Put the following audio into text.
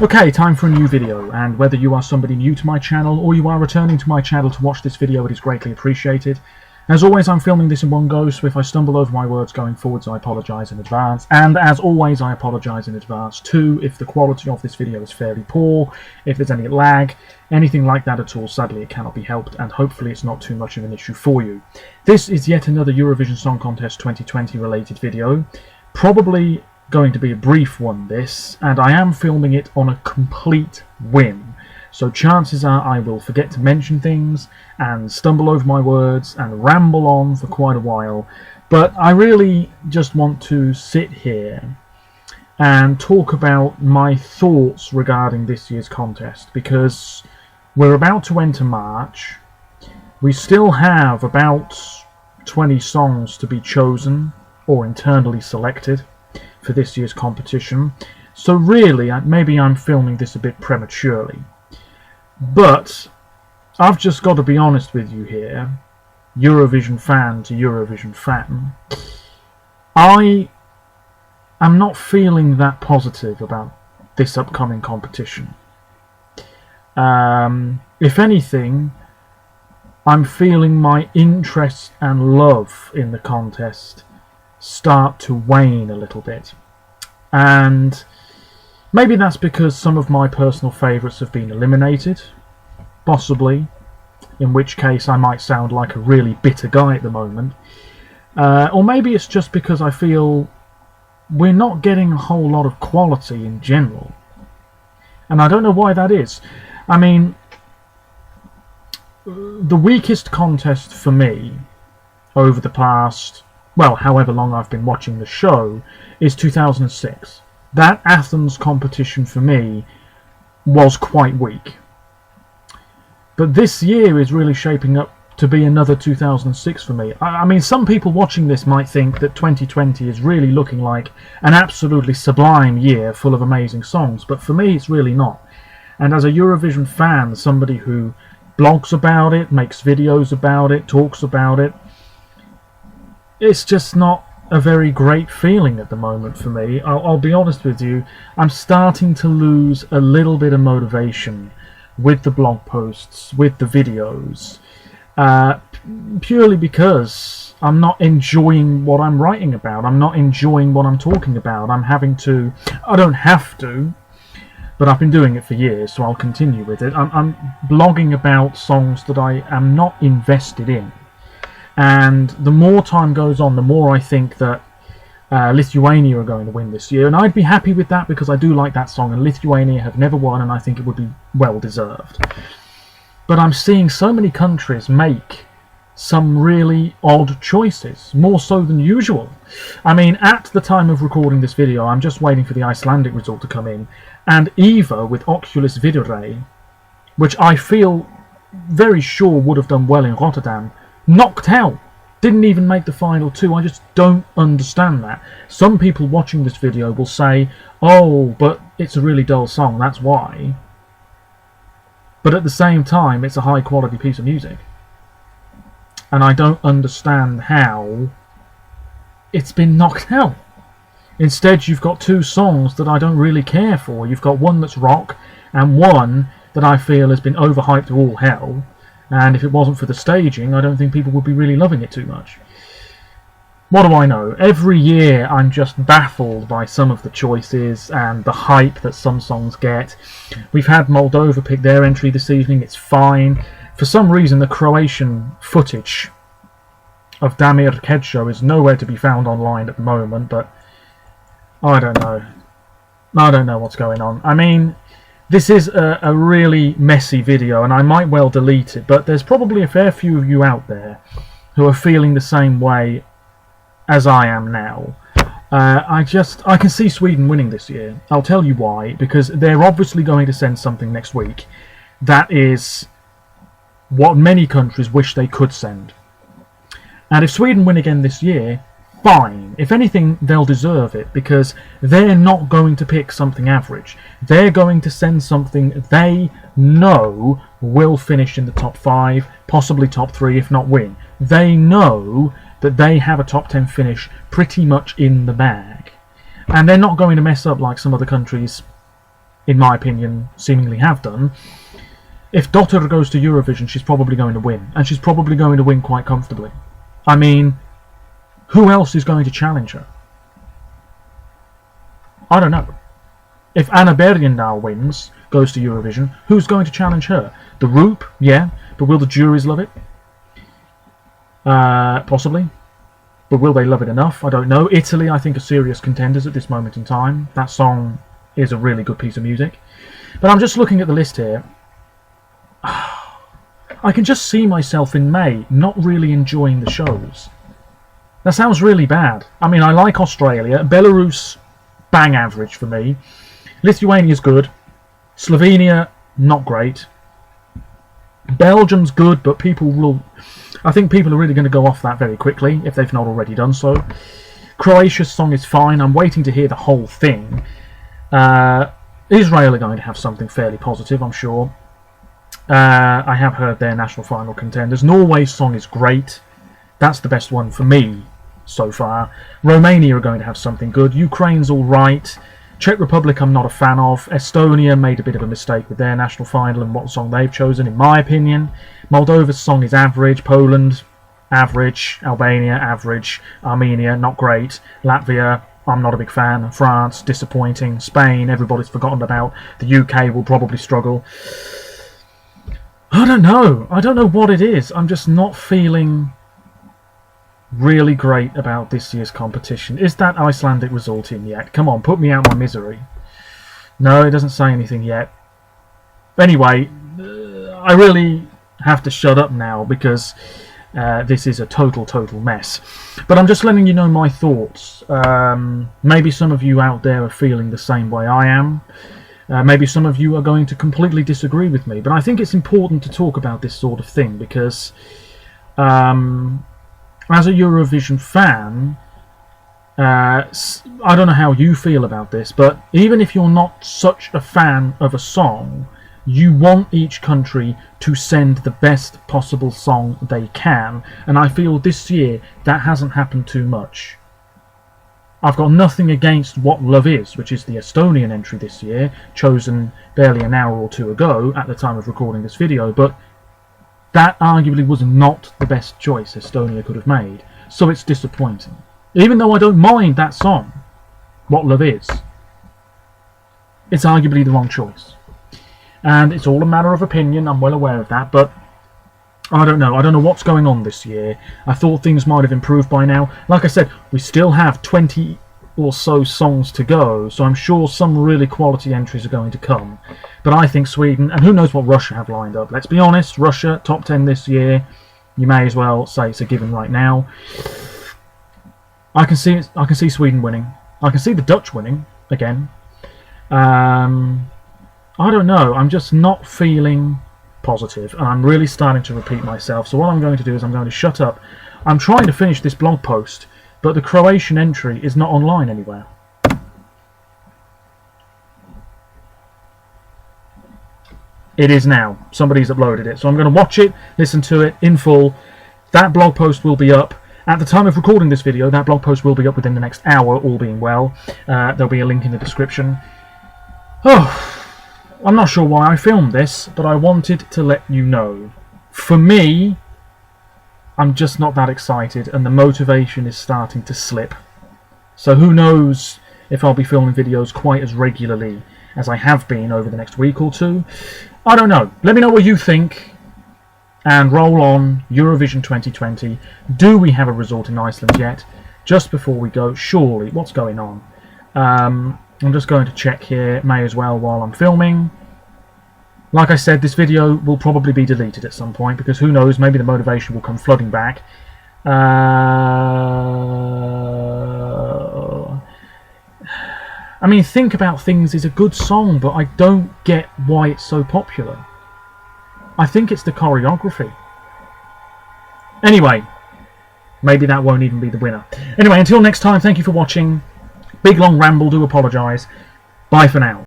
Okay, time for a new video, and whether you are somebody new to my channel or you are returning to my channel to watch this video, it is greatly appreciated. As always, I'm filming this in one go, so if I stumble over my words going forwards, I apologise in advance. And as always, I apologise in advance too if the quality of this video is fairly poor, if there's any lag, anything like that at all. Sadly, it cannot be helped, and hopefully it's not too much of an issue for you. This is yet another Eurovision Song Contest 2020 related video. Probably going to be a brief one, this, and I am filming it on a complete whim. So chances are I will forget to mention things and stumble over my words and ramble on for quite a while. But I really just want to sit here and talk about my thoughts regarding this year's contest, because we're about to enter March. We still have about 20 songs to be chosen or internally selected for this year's competition, so really maybe I'm filming this a bit prematurely, but I've just got to be honest with you here, Eurovision fan to Eurovision fan. I am not feeling that positive about this upcoming competition. If anything, I'm feeling my interest and love in the contest start to wane a little bit, and maybe that's because some of my personal favourites have been eliminated, possibly, in which case I might sound like a really bitter guy at the moment, or maybe it's just because I feel we're not getting a whole lot of quality in general, and I don't know why that is. I mean, the weakest contest for me over the past, well, however long I've been watching the show, is 2006. That Athens competition for me was quite weak. But this year is really shaping up to be another 2006 for me. I mean, some people watching this might think that 2020 is really looking like an absolutely sublime year full of amazing songs, but for me it's really not. And as a Eurovision fan, somebody who blogs about it, makes videos about it, talks about it, it's just not a very great feeling at the moment for me. I'll be honest with you, I'm starting to lose a little bit of motivation with the blog posts, with the videos, purely because I'm not enjoying what I'm writing about. I'm not enjoying what I'm talking about. I don't have to, but I've been doing it for years, so I'll continue with it. I'm blogging about songs that I am not invested in. And the more time goes on, the more I think that Lithuania are going to win this year. And I'd be happy with that because I do like that song, and Lithuania have never won, and I think it would be well deserved. But I'm seeing so many countries make some really odd choices, more so than usual. I mean, at the time of recording this video, I'm just waiting for the Icelandic result to come in, and Eva with Oculus Videoray, which I feel very sure would have done well in Rotterdam, knocked out, didn't even make the final two. I just don't understand that. Some people watching this video will say, oh, but it's a really dull song, that's why. But at the same time, it's a high quality piece of music, and I don't understand how it's been knocked out. Instead, you've got two songs that I don't really care for. You've got one that's rock and one that I feel has been overhyped to all hell. And if it wasn't for the staging, I don't think people would be really loving it too much. What do I know? Every year I'm just baffled by some of the choices and the hype that some songs get. We've had Moldova pick their entry this evening, it's fine. For some reason the Croatian footage of Damir Kedjo is nowhere to be found online at the moment, but I don't know. I don't know what's going on. I mean, this is a really messy video, and I might well delete it, but there's probably a fair few of you out there who are feeling the same way as I am now. I can see Sweden winning this year. I'll tell you why, because they're obviously going to send something next week that is what many countries wish they could send. And if Sweden win again this year, fine. If anything, they'll deserve it, because they're not going to pick something average. They're going to send something they know will finish in the top 5, possibly top 3, if not win. They know that they have a top 10 finish pretty much in the bag. And they're not going to mess up like some other countries in my opinion, seemingly have done. If Dotter goes to Eurovision, she's probably going to win, and she's probably going to win quite comfortably. I mean, who else is going to challenge her? I don't know. If Anna Bergendahl wins, goes to Eurovision, who's going to challenge her? The Roop, yeah, but will the juries love it? Possibly. But will they love it enough? I don't know. Italy, I think, are serious contenders at this moment in time. That song is a really good piece of music. But I'm just looking at the list here. I can just see myself in May not really enjoying the shows. That sounds really bad. I mean, I like Australia. Belarus, bang average for me. Lithuania's good. Slovenia, not great. Belgium's good, but I think people are really going to go off that very quickly, if they've not already done so. Croatia's song is fine. I'm waiting to hear the whole thing. Israel are going to have something fairly positive, I'm sure. I have heard their national final contenders. Norway's song is great. That's the best one for me so far. Romania are going to have something good. Ukraine's alright. Czech Republic I'm not a fan of. Estonia made a bit of a mistake with their national final and what song they've chosen, in my opinion. Moldova's song is average. Poland, average. Albania, average. Armenia, not great. Latvia, I'm not a big fan. France, disappointing. Spain, everybody's forgotten about. The UK will probably struggle. I don't know. I don't know what it is. I'm just not feeling really great about this year's competition. Is that Icelandic result in yet? Come on, put me out my misery. No, it doesn't say anything yet. Anyway, I really have to shut up now because this is a total mess. But I'm just letting you know my thoughts. Maybe some of you out there are feeling the same way I am. Maybe some of you are going to completely disagree with me. But I think it's important to talk about this sort of thing because as a Eurovision fan, I don't know how you feel about this, but even if you're not such a fan of a song, you want each country to send the best possible song they can, and I feel this year that hasn't happened too much. I've got nothing against What Love Is, which is the Estonian entry this year, chosen barely an hour or two ago at the time of recording this video, but that arguably was not the best choice Estonia could have made, so it's disappointing. Even though I don't mind that song, What Love Is, it's arguably the wrong choice. And it's all a matter of opinion, I'm well aware of that, but I don't know. I don't know what's going on this year. I thought things might have improved by now. Like I said, we still have 20 or so songs to go, so I'm sure some really quality entries are going to come. But I think Sweden, and who knows what Russia have lined up. Let's be honest, Russia, top 10 this year, you may as well say it's a given right now. I can see Sweden winning. I can see the Dutch winning again. I don't know, I'm just not feeling positive, and I'm really starting to repeat myself. So what I'm going to do is I'm going to shut up. I'm trying to finish this blog post, but the Croatian entry is not online anywhere. It is now. Somebody's uploaded it. So I'm going to watch it, listen to it in full. That blog post will be up. At the time of recording this video, that blog post will be up within the next hour, all being well. There'll be a link in the description. Oh, I'm not sure why I filmed this, but I wanted to let you know. For me, I'm just not that excited, and the motivation is starting to slip. So who knows if I'll be filming videos quite as regularly as I have been over the next week or two. I don't know. Let me know what you think. And roll on Eurovision 2020. Do we have a result in Iceland yet? Just before we go, surely. What's going on? I'm just going to check here. May as well while I'm filming. Like I said, this video will probably be deleted at some point because who knows, maybe the motivation will come flooding back. I mean, Think About Things is a good song, but I don't get why it's so popular. I think it's the choreography. Anyway, maybe that won't even be the winner. Anyway, until next time, thank you for watching. Big long ramble, do apologise. Bye for now.